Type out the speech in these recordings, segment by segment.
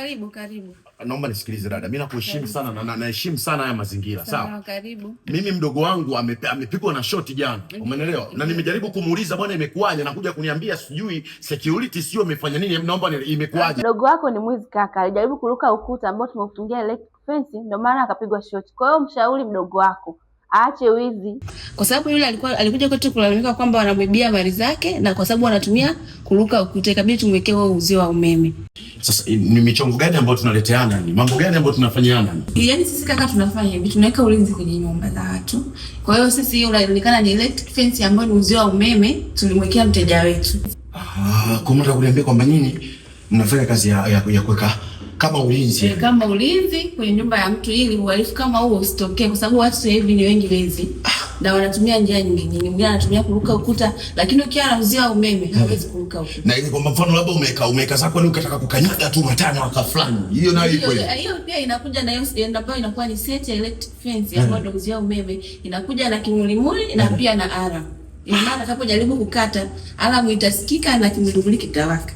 Karibu, karibu. Naomba nisikilize dada. Mimi nakuheshimu sana na naheshimu sana haya mazingira. Sawa? Karibu. Mimi mdogo wangu amepigwa na shoti jana. Umeelewa? Na nimejaribu kumuuliza bwana imekuaje, anakuja kuniambia sijui security sio imefanya nini. Naomba imekuaje? Mdogo wako ni mwizi kaka. Alijaribu kuruka ukuta ambao tumeufungia electric fence ndio maana akapigwa shoti. Kwa hiyo mshauri mdogo wako aache wizi. Kwa sababu yule alikuja kwetu kulalamika kwamba wanamwibia mali zake na kwa sababu wanatumia kuruka ukuta ikabidi tumwekee huo uzio wa umeme. Sasa ni michongo gani ambayo tunaleteana? Ni mambo gani ambayo tunafanyiana? Yaani sisi kaka tunafanya hivi, tunaweka ulinzi kwenye nyumba za watu. Kwa hiyo sisi hiyo inaonekana ni electric fence ambayo ni uzio wa umeme tulimwekea mteja wetu. Kwa maana kuniambia kwamba nyinyi mnafanya kazi ya kuweka kama ulinzi. Kama ulinzi kwenye nyumba ya mtu ili uhalifu kama huo usitokee kwa sababu watu sasa hivi ni wengi wezi. Na wanatumia njia nyingine. Mwingine anatumia kuruka ukuta lakini ukiwa na uzio wa umeme hawezi kuruka ukuta. Na ile kwa mfano labda umeweka zako ni ukataka kukanyaga tu matano aka fulani. Hiyo nayo iko hiyo. Hiyo pia inakuja na hiyo ambayo inakuwa ni set ya electric fence ambayo ndio uzio wa umeme. Inakuja na kimulimuli na pia na ara. Ina maana atakapojaribu kukata alamu itasikika na kimulimuli kitawaka.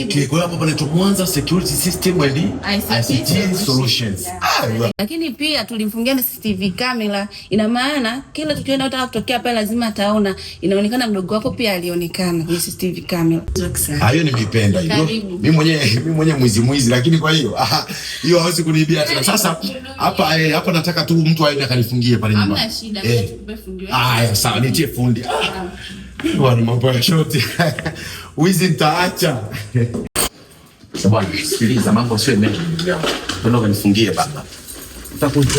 Okay. Kwa hapo panaitwa Mwanza Security System and ICT Solutions. Lakini pia tulimfungia na CCTV camera. Ina maana kila tukio linalotaka kutokea pale lazima ataona. Inaonekana mdogo wako pia alionekana kwenye CCTV camera. Hiyo nimeipenda hiyo. Mimi mwenyewe mwizi lakini kwa hiyo hiyo hawezi kuniibia tena. Sasa hapa nataka tu mtu aende akanifungie pale nyuma. Hamna shida, tukufungie. Sawa nitie fundi. Bwana mambo ya shoti. Wizi nitaacha. Bwana sikiliza mambo sio mengi. Tunaomba nifungie baba. Utakuja